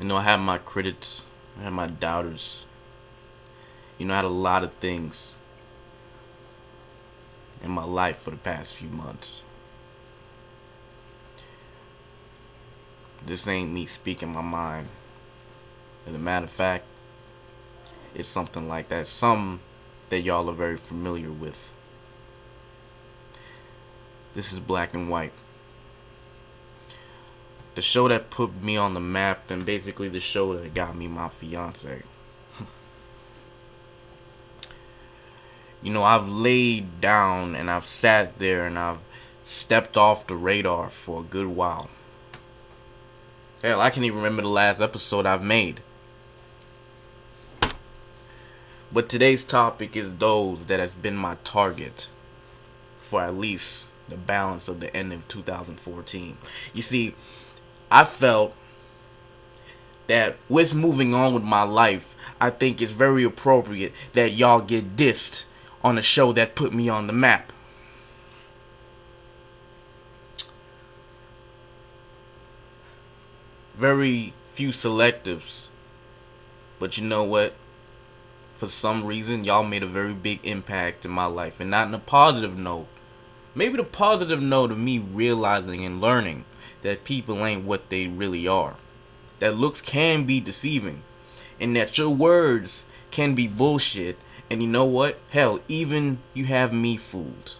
I had my critics, I had my doubters. I had a lot of things in my life for the past few months. This ain't me speaking my mind. As a matter of fact, it's something like that. Some that y'all are very familiar with. This is Black and White. The show that put me on the map, and basically the show that got me my fiance. I've laid down and I've sat there and I've stepped off the radar for a good while. Hell, I can't even remember the last episode I've made. But today's topic is those that has been my target for at least the balance of the end of 2014. You see, I felt that with moving on with my life, I think it's very appropriate that y'all get dissed on a show that put me on the map. Very few selectives. But you know what? For some reason, y'all made a very big impact in my life. And not in a positive note. Maybe the positive note of me realizing and learning that people ain't what they really are. That looks can be deceiving. And that your words can be bullshit. And you know what? Hell, even you have me fooled.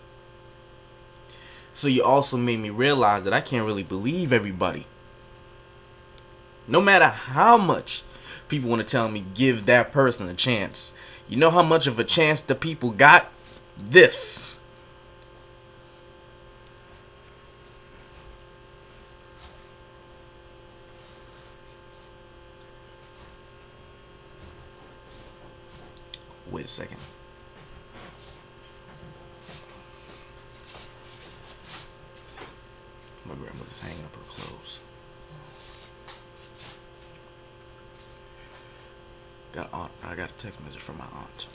So you also made me realize that I can't really believe everybody. No matter how much people want to tell me give that person a chance. You know how much of a chance the people got? This. Wait a second. My grandmother's hanging up her clothes. I got a text message from my aunt.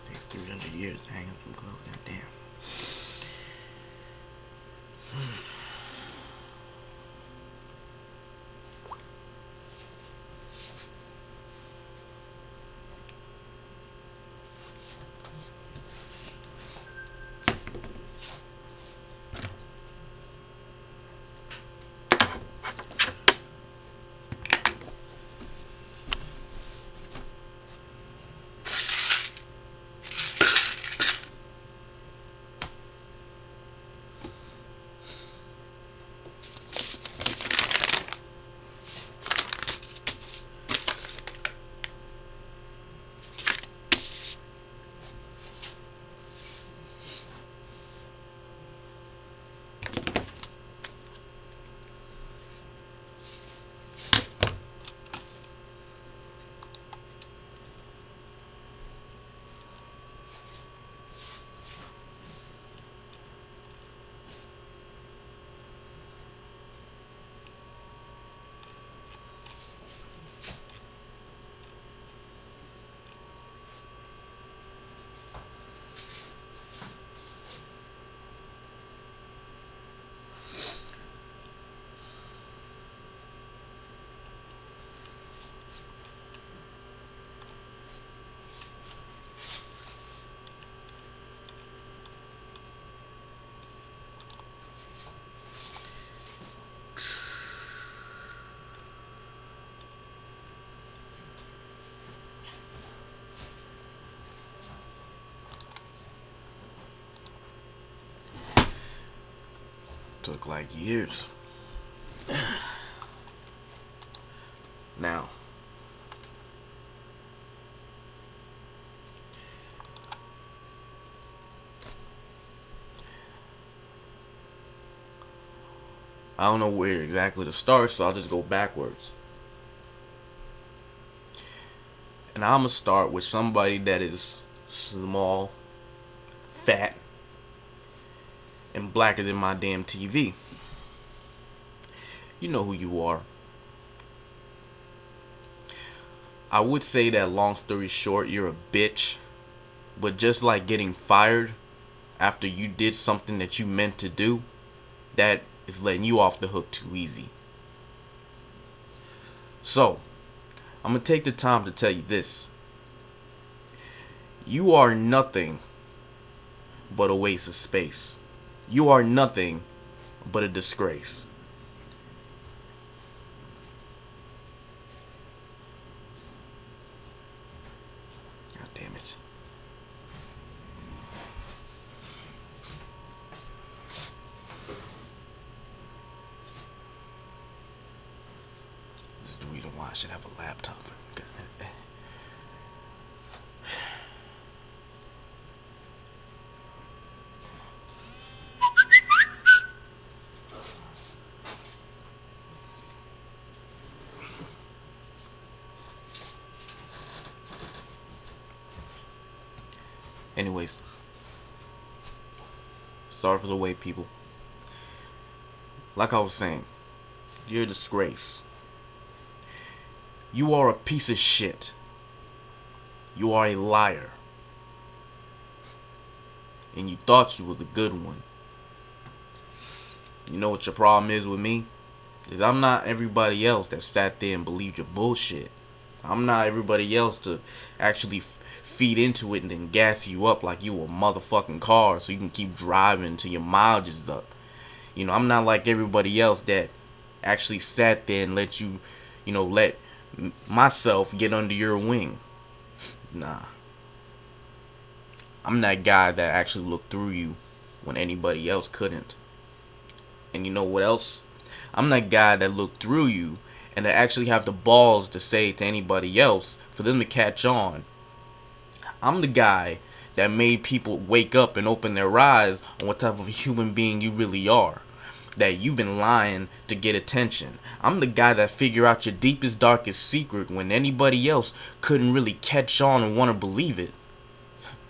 Takes 300 years to hang up some clothes. Goddamn. Took like years. Now, I don't know where exactly to start, so I'll just go backwards. And I'm gonna start with somebody that is small, fat, and blacker than my damn TV. You know who you are. I would say that, long story short, you're a bitch. But just like getting fired after you did something that you meant to do, that is letting you off the hook too easy. So, I'm going to take the time to tell you this. You are nothing but a waste of space. You are nothing but a disgrace. God damn it. This is the reason why I should have a laptop. Anyways, sorry for the wait, people. Like I was saying, you're a disgrace. You are a piece of shit. You are a liar. And you thought you was a good one. You know what your problem is with me? Is I'm not everybody else that sat there and believed your bullshit. I'm not everybody else to actually feed into it and then gas you up like you a motherfucking car so you can keep driving till your mileage is up. You know, I'm not like everybody else that actually sat there and let you, let myself get under your wing. Nah. I'm that guy that actually looked through you when anybody else couldn't. And you know what else? I'm that guy that looked through you and that actually have the balls to say to anybody else for them to catch on. I'm the guy that made people wake up and open their eyes on what type of human being you really are. That you've been lying to get attention. I'm the guy that figured out your deepest, darkest secret when anybody else couldn't really catch on and want to believe it.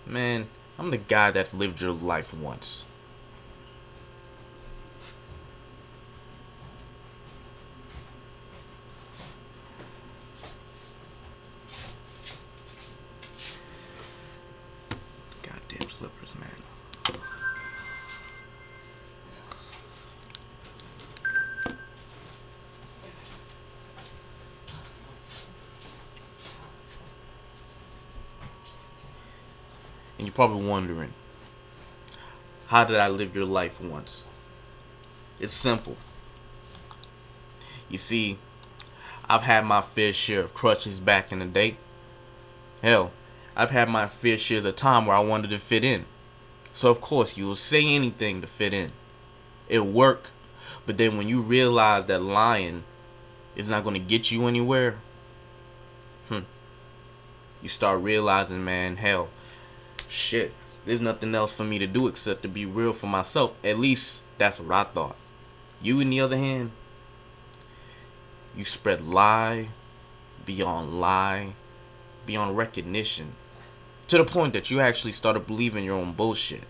Man, I'm the guy that's lived your life once. Goddamn slippers, man. And you're probably wondering, how did I live your life once? It's simple. You see, I've had my fair share of crutches back in the day. Hell, I've had my fair share of the time where I wanted to fit in. So of course you will say anything to fit in. It'll work, but then when you realize that lying is not going to get you anywhere, you start realizing, man, hell, shit, there's nothing else for me to do except to be real for myself. At least that's what I thought. You, on the other hand, you spread lie beyond recognition, to the point that you actually started believing your own bullshit.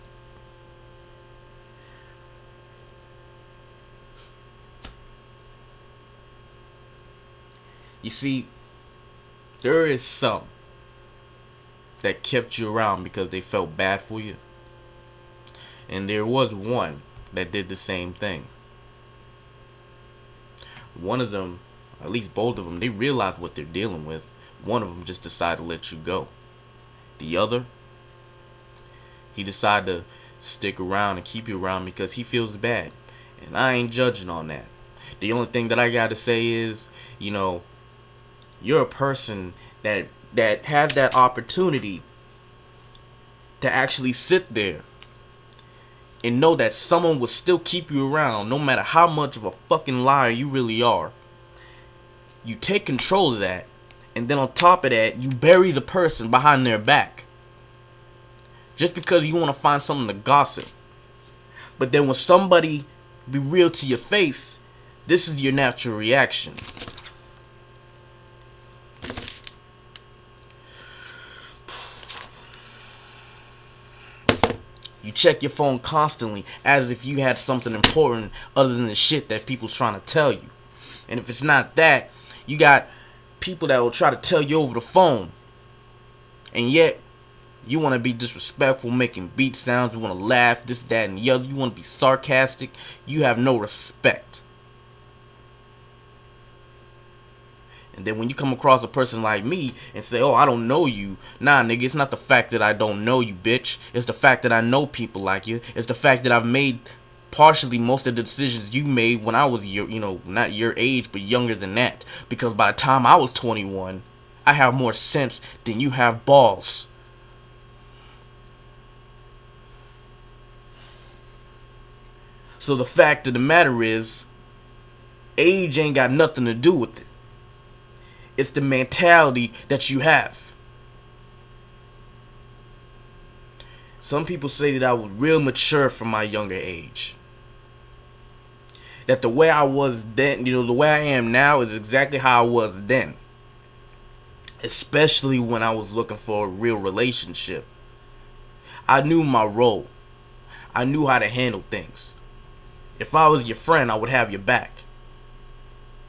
You see, there is some that kept you around because they felt bad for you. And there was one that did the same thing. One of them, at least both of them, they realized what they're dealing with. One of them just decided to let you go. The other, he decided to stick around and keep you around because he feels bad. And I ain't judging on that. The only thing that I gotta say is, you're a person that has that opportunity to actually sit there and know that someone will still keep you around no matter how much of a fucking liar you really are. You take control of that, and then on top of that, you bury the person behind their back just because you want to find something to gossip. But then when somebody be real to your face, this is your natural reaction. You check your phone constantly as if you had something important other than the shit that people's trying to tell you. And if it's not that, you got people that will try to tell you over the phone. And yet, you want to be disrespectful, making beat sounds. You want to laugh, this, that, and the other. You want to be sarcastic. You have no respect. And then when you come across a person like me and say, oh, I don't know you. Nah, nigga, it's not the fact that I don't know you, bitch. It's the fact that I know people like you. It's the fact that I've made partially most of the decisions you made when I was your, not your age, but younger than that. Because by the time I was 21, I have more sense than you have balls. So the fact of the matter is, age ain't got nothing to do with it. It's the mentality that you have. Some people say that I was real mature for my younger age. That the way I was then, the way I am now is exactly how I was then. Especially when I was looking for a real relationship. I knew my role. I knew how to handle things. If I was your friend, I would have your back.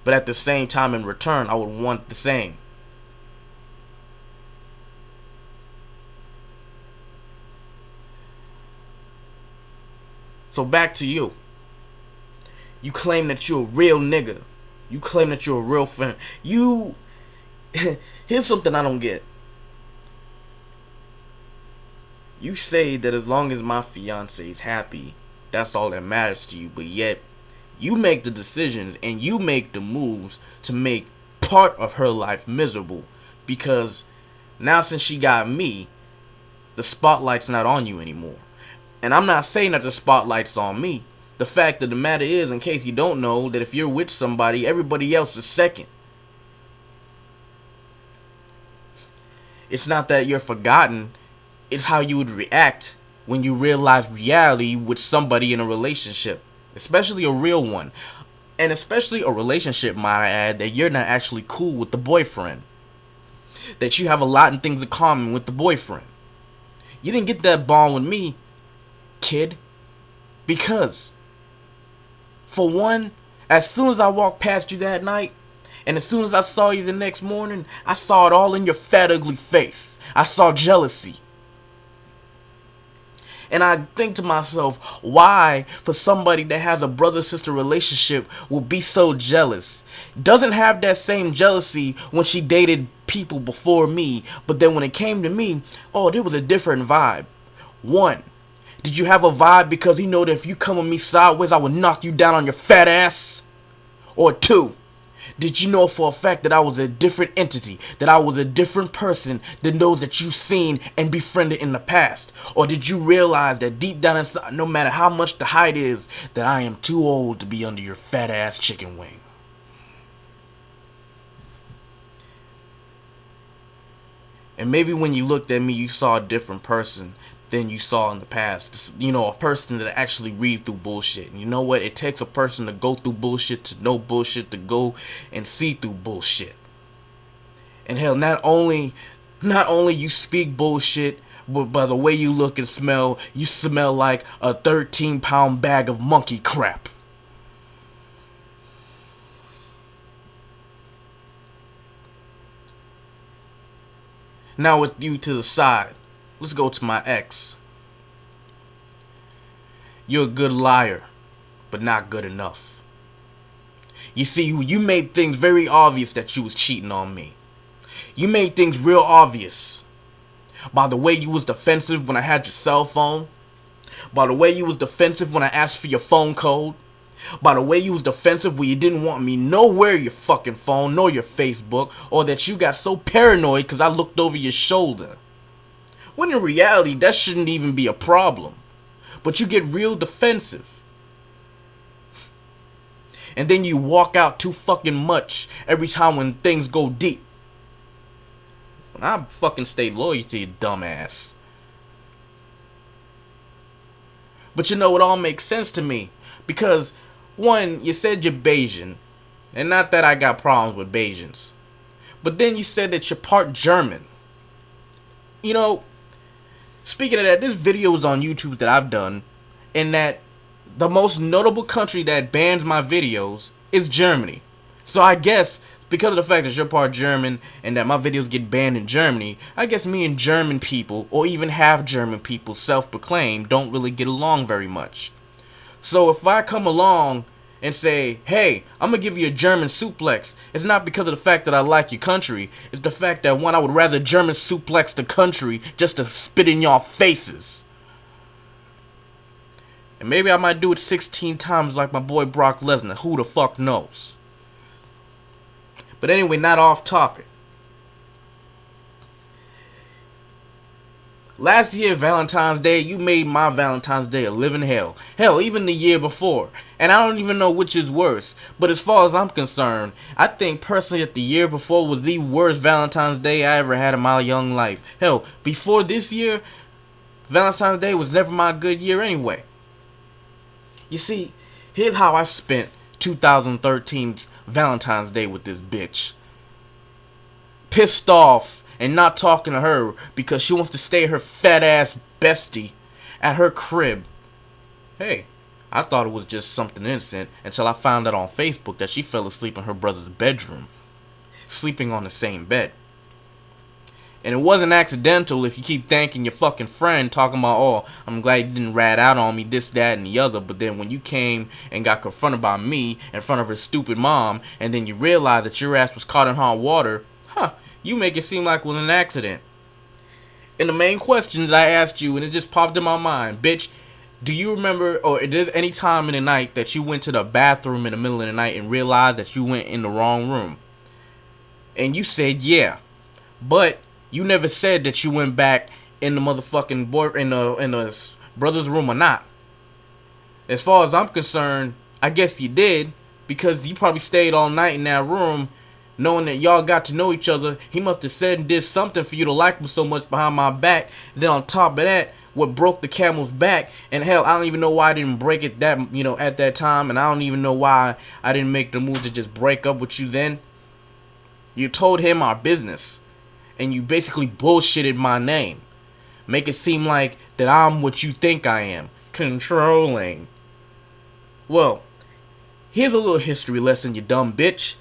But at the same time, in return, I would want the same. So back to you. You claim that you're a real nigga. You claim that you're a real friend. Here's something I don't get. You say that as long as my fiance is happy, that's all that matters to you. But yet, you make the decisions and you make the moves to make part of her life miserable. Because now since she got me, the spotlight's not on you anymore. And I'm not saying that the spotlight's on me. The fact of the matter is, in case you don't know, that if you're with somebody, everybody else is second. It's not that you're forgotten. It's how you would react when you realize reality with somebody in a relationship. Especially a real one. And especially a relationship, might I add, that you're not actually cool with the boyfriend. That you have a lot of things in common with the boyfriend. You didn't get that bond with me, kid. Because, for one, as soon as I walked past you that night, and as soon as I saw you the next morning, I saw it all in your fat, ugly face. I saw jealousy. And I think to myself, why for somebody that has a brother-sister relationship will be so jealous? Doesn't have that same jealousy when she dated people before me, but then when it came to me, oh, there was a different vibe. One, did you have a vibe because you know that if you come with me sideways, I would knock you down on your fat ass? Or two, did you know for a fact that I was a different entity, that I was a different person than those that you've seen and befriended in the past? Or did you realize that deep down inside, no matter how much the height is, that I am too old to be under your fat ass chicken wing? And maybe when you looked at me, you saw a different person than you saw in the past. A person that actually read through bullshit. And you know what? It takes a person to go through bullshit, to know bullshit, to go and see through bullshit. And hell, not only you speak bullshit, but by the way you look and smell, you smell like a 13-pound bag of monkey crap. Now with you to the side, let's go to my ex. You're a good liar, but not good enough. You see, you made things very obvious that you was cheating on me. You made things real obvious. By the way you was defensive when I had your cell phone. By the way you was defensive when I asked for your phone code. By the way you was defensive when you didn't want me nowhere your fucking phone, nor your Facebook. Or that you got so paranoid because I looked over your shoulder. When in reality, that shouldn't even be a problem. But you get real defensive. And then you walk out too fucking much every time when things go deep. I fucking stay loyal to you, dumbass. But it all makes sense to me. Because, one, you said you're Bayesian. And not that I got problems with Bayesians. But then you said that you're part German. Speaking of that, this video is on YouTube that I've done, and that the most notable country that bans my videos is Germany. So I guess because of the fact that you're part German and that my videos get banned in Germany, I guess me and German people, or even half German people self-proclaimed, don't really get along very much. So if I come along and say, hey, I'm gonna give you a German suplex, it's not because of the fact that I like your country. It's the fact that, one, I would rather German suplex the country just to spit in y'all faces. And maybe I might do it 16 times like my boy Brock Lesnar. Who the fuck knows? But anyway, not off topic. Last year, Valentine's Day, you made my Valentine's Day a living hell. Hell, even the year before. And I don't even know which is worse. But as far as I'm concerned, I think personally that the year before was the worst Valentine's Day I ever had in my young life. Hell, before this year, Valentine's Day was never my good year anyway. You see, here's how I spent 2013's Valentine's Day with this bitch. Pissed off and not talking to her because she wants to stay her fat ass bestie at her crib. Hey, I thought it was just something innocent until I found out on Facebook that she fell asleep in her brother's bedroom, sleeping on the same bed. And it wasn't accidental if you keep thanking your fucking friend, talking about, oh, I'm glad you didn't rat out on me, this, that, and the other. But then when you came and got confronted by me in front of her stupid mom, and then you realized that your ass was caught in hot water, you make it seem like it was an accident. And the main questions I asked you, and it just popped in my mind, bitch, do you remember, or is there any time in the night that you went to the bathroom in the middle of the night and realized that you went in the wrong room? And you said, yeah. But you never said that you went back in the motherfucking in the brother's room or not. As far as I'm concerned, I guess you did, because you probably stayed all night in that room, knowing that y'all got to know each other. He must have said and did something for you to like him so much behind my back. And then on top of that, what broke the camel's back, and hell, I don't even know why I didn't break it that, at that time, and I don't even know why I didn't make the move to just break up with you then. You told him our business, and you basically bullshitted my name. Make it seem like that I'm what you think I am. Controlling. Well, here's a little history lesson, you dumb bitch.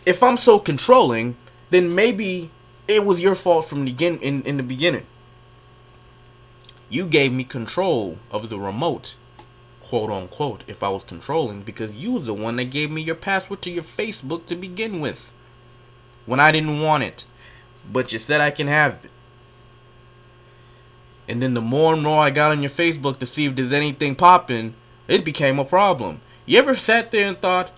If I'm so controlling, then maybe it was your fault from the in the beginning. You gave me control of the remote, quote unquote, if I was controlling, because you was the one that gave me your password to your Facebook to begin with, when I didn't want it. But you said I can have it. And then the more and more I got on your Facebook to see if there's anything popping, it became a problem. You ever sat there and thought,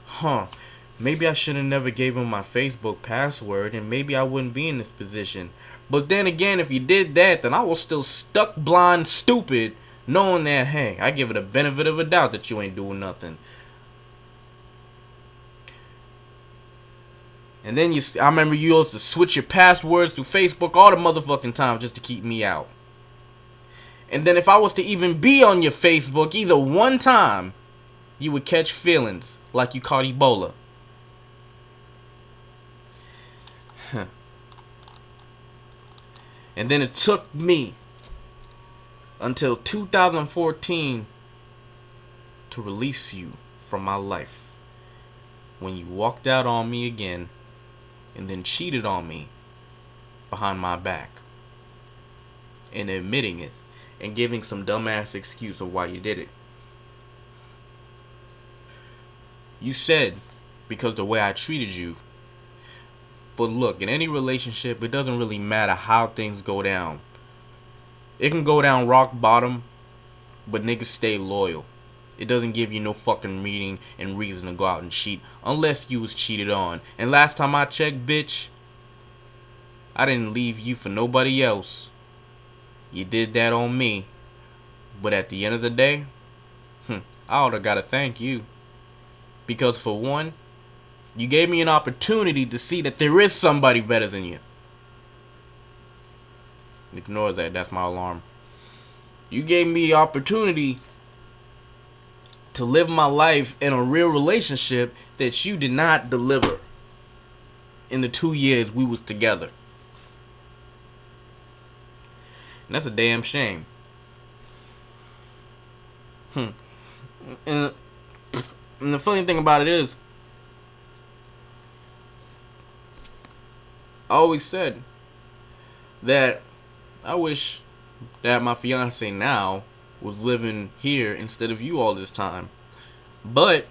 maybe I should have never gave him my Facebook password, and maybe I wouldn't be in this position. But then again, if you did that, then I was still stuck blind stupid, knowing that, hey, I give it a benefit of a doubt that you ain't doing nothing. And then I remember you used to switch your passwords through Facebook all the motherfucking time just to keep me out. And then if I was to even be on your Facebook either one time, you would catch feelings like you caught Ebola. And then it took me until 2014 to release you from my life, when you walked out on me again and then cheated on me behind my back, and admitting it and giving some dumbass excuse of why you did it. You said because the way I treated you. But look, in any relationship, it doesn't really matter how things go down. It can go down rock bottom, but niggas stay loyal. It doesn't give you no fucking meaning and reason to go out and cheat unless you was cheated on. And last time I checked, bitch, I didn't leave you for nobody else. You did that on me. But at the end of the day, I oughta gotta thank you. Because for one, you gave me an opportunity to see that there is somebody better than you. Ignore that, that's my alarm. You gave me the opportunity to live my life in a real relationship that you did not deliver in the 2 years we was together. And that's a damn shame. Hmm. And, and the funny thing about it is, I always said that I wish that my fiance now was living here instead of you all this time. But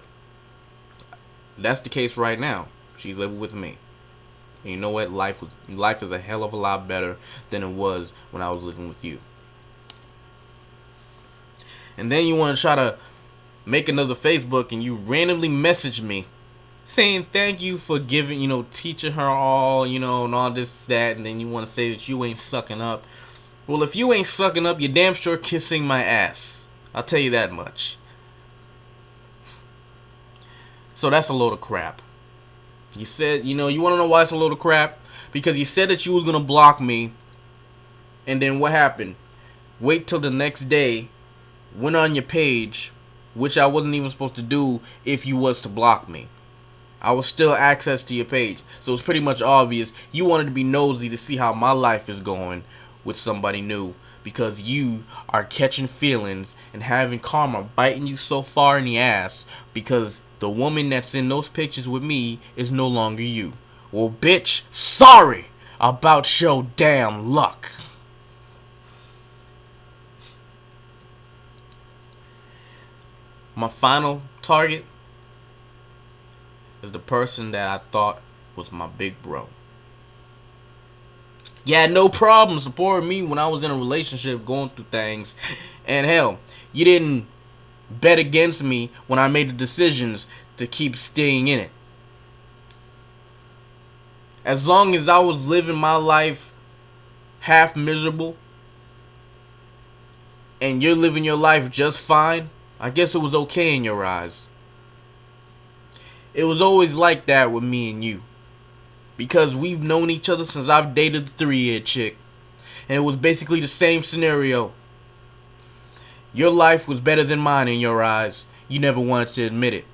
that's the case right now. She's living with me. And you know what? Life is a hell of a lot better than it was when I was living with you. And then you want to try to make another Facebook and you randomly message me saying thank you for giving, teaching her all, and all this, that, and then you want to say that you ain't sucking up. Well, if you ain't sucking up, you're damn sure kissing my ass. I'll tell you that much. So that's a load of crap. You said, you want to know why it's a load of crap? Because you said that you was going to block me. And then what happened? Wait till the next day. Went on your page, which I wasn't even supposed to do if you was to block me. I was still access to your page. So it's pretty much obvious you wanted to be nosy to see how my life is going with somebody new. Because you are catching feelings and having karma biting you so far in the ass because the woman that's in those pictures with me is no longer you. Well, bitch, sorry about your damn luck. My final target is the person that I thought was my big bro. You had no problem supporting me when I was in a relationship going through things. And hell, you didn't bet against me when I made the decisions to keep staying in it. As long as I was living my life half miserable and you're living your life just fine, I guess it was okay in your eyes. It was always like that with me and you. Because we've known each other since I've dated the 3-year chick. And it was basically the same scenario. Your life was better than mine in your eyes. You never wanted to admit it.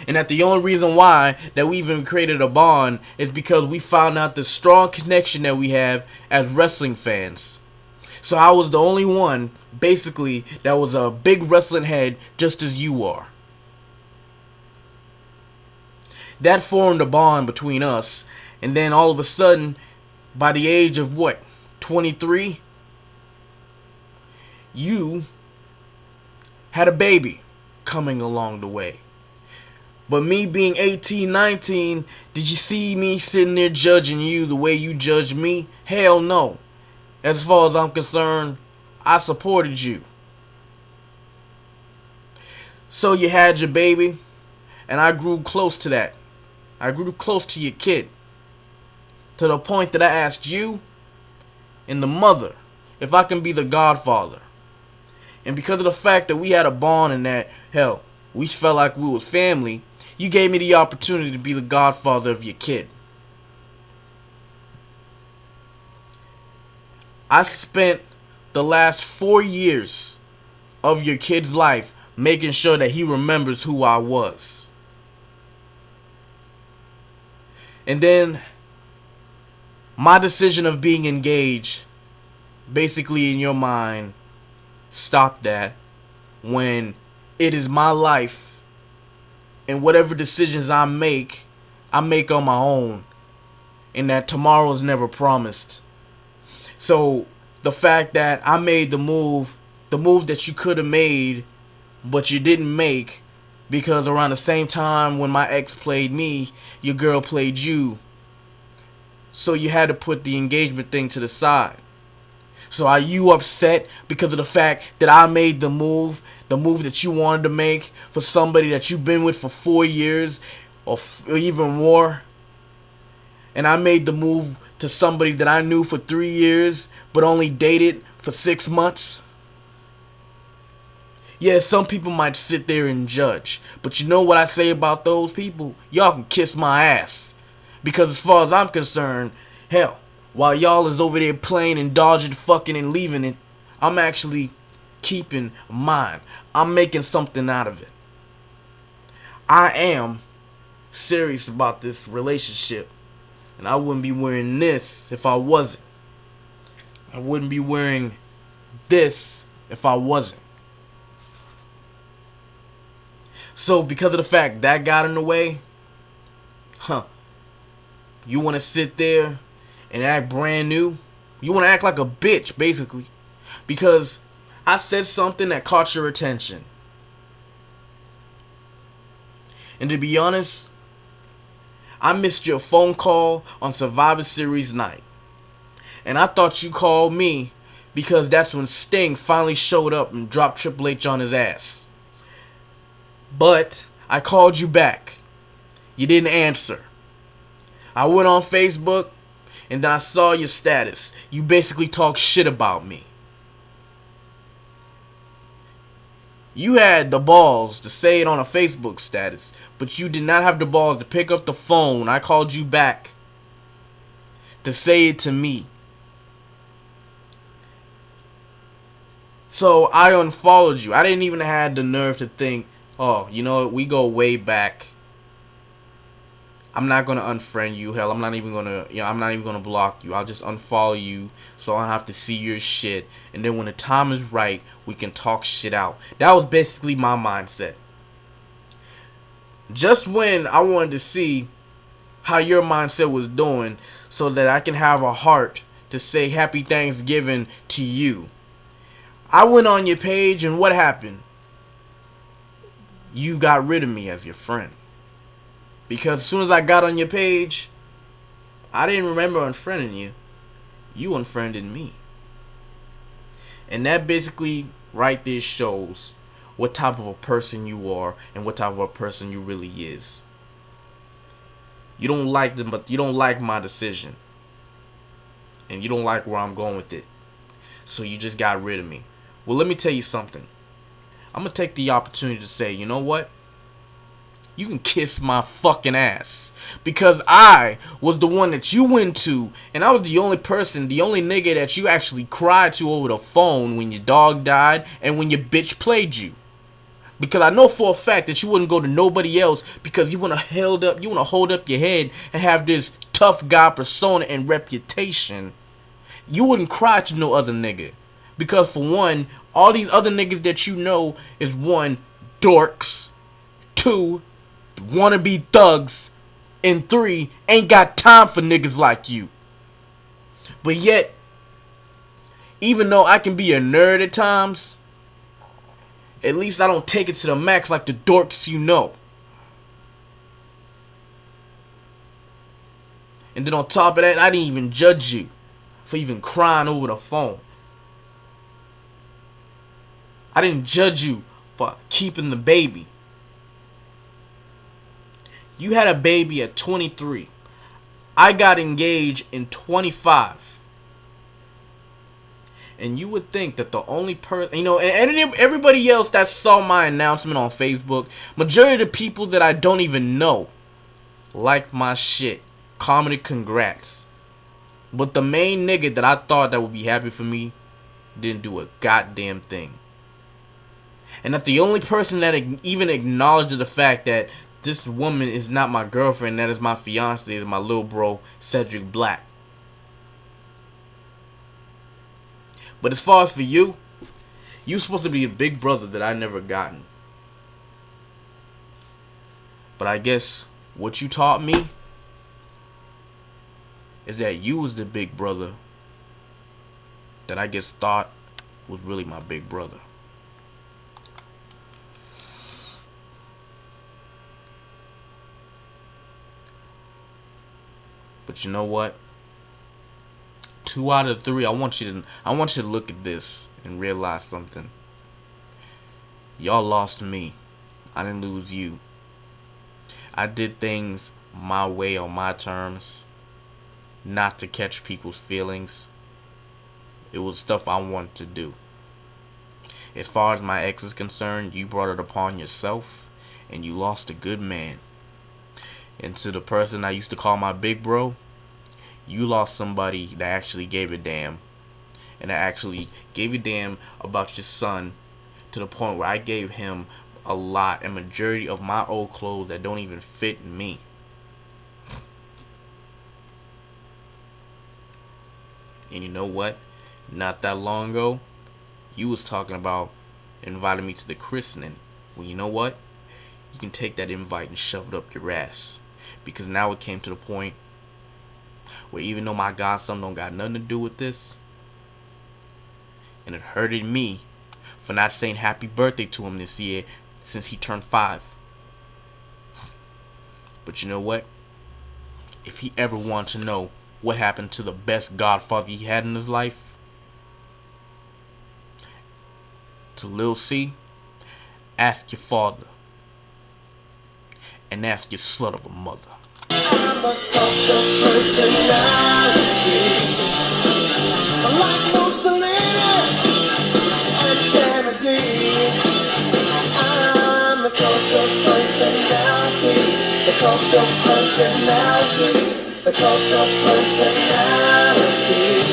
And that the only reason why that we even created a bond is because we found out the strong connection that we have as wrestling fans. So I was the only one, basically, that was a big wrestling head just as you are. That formed a bond between us. And then all of a sudden, by the age of 23, you had a baby coming along the way. But me being 18, 19, did you see me sitting there judging you the way you judged me? Hell no. As far as I'm concerned, I supported you. So you had your baby, and I grew close to that. I grew close to your kid. To the point that I asked you and the mother if I can be the godfather. And because of the fact that we had a bond and that, hell, we felt like we was family, you gave me the opportunity to be the godfather of your kid. I spent the last 4 years of your kid's life making sure that he remembers who I was. And then my decision of being engaged, basically in your mind, stopped that when it is my life and whatever decisions I make on my own, and that tomorrow is never promised. So the fact that I made the move that you could have made but you didn't make because around the same time when my ex played me, your girl played you. So you had to put the engagement thing to the side. So are you upset because of the fact that I made the move that you wanted to make for somebody that you've been with for 4 years or even more? And I made the move to somebody that I knew for 3 years but only dated for 6 months? Yeah, some people might sit there and judge. But you know what I say about those people? Y'all can kiss my ass. Because as far as I'm concerned, hell, while y'all is over there playing and dodging, fucking and leaving it, I'm actually keeping mine. I'm making something out of it. I am serious about this relationship. And I wouldn't be wearing this if I wasn't. I wouldn't be wearing this if I wasn't. So because of the fact that got in the way, you want to sit there and act brand new? You want to act like a bitch, basically. Because I said something that caught your attention. And to be honest, I missed your phone call on Survivor Series night. And I thought you called me because that's when Sting finally showed up and dropped Triple H on his ass. But I called you back. You didn't answer. I went on Facebook and then I saw your status. You basically talk shit about me. You had the balls to say it on a Facebook status, but you did not have the balls to pick up the phone. I called you back to say it to me. So I unfollowed you. I didn't even have the nerve to think, oh, you know what, we go way back. I'm not gonna unfriend you. Hell, I'm not even gonna block you. I'll just unfollow you so I don't have to see your shit. And then when the time is right, we can talk shit out. That was basically my mindset. Just when I wanted to see how your mindset was doing so that I can have a heart to say happy Thanksgiving to you, I went on your page and what happened? You got rid of me as your friend. Because as soon as I got on your page, I didn't remember unfriending you. You unfriended me. And that basically right there shows what type of a person you are and what type of a person you really is. You don't like them, but you don't like my decision. And you don't like where I'm going with it. So you just got rid of me. Well, let me tell you something. I'm going to take the opportunity to say, you know what? You can kiss my fucking ass. Because I was the one that you went to. And I was the only person, the only nigga that you actually cried to over the phone when your dog died and when your bitch played you. Because I know for a fact that you wouldn't go to nobody else because you want to hold up your head and have this tough guy persona and reputation. You wouldn't cry to no other nigga. Because for one, all these other niggas that you know is one, dorks. Two, wannabe thugs. And three, ain't got time for niggas like you. But yet, even though I can be a nerd at times, at least I don't take it to the max like the dorks you know. And then on top of that, I didn't even judge you for even crying over the phone. I didn't judge you for keeping the baby. You had a baby at 23. I got engaged in 25. And you would think that the only person, and everybody else that saw my announcement on Facebook, majority of the people that I don't even know like my shit, commented congrats. But the main nigga that I thought that would be happy for me didn't do a goddamn thing. And that the only person that even acknowledged the fact that this woman is not my girlfriend, that is my fiance, is my little bro, Cedric Black. But as far as for you, you're supposed to be a big brother that I never gotten. But I guess what you taught me is that you was the big brother that I guess thought was really my big brother. But you know what? 2 out of 3, I want you to look at this and realize something. Y'all lost me. I didn't lose you. I did things my way on my terms, not to catch people's feelings. It was stuff I wanted to do. As far as my ex is concerned, you brought it upon yourself and you lost a good man. And to the person I used to call my big bro, you lost somebody that actually gave a damn. And that actually gave a damn about your son to the point where I gave him a lot and majority of my old clothes that don't even fit me. And you know what? Not that long ago, you was talking about inviting me to the christening. Well, you know what? you can take that invite and shove it up your ass. Because now it came to the point where even though my godson don't got nothing to do with this, and it hurted me for not saying happy birthday to him this year since he turned 5. But you know what? If he ever wanted to know what happened to the best godfather he had in his life, to Lil C, ask your father. And ask your slut of a mother. I'm a cult of personality, like Mussolini and Kennedy. I'm the cult of personality, the cult of personality, the cult of personality.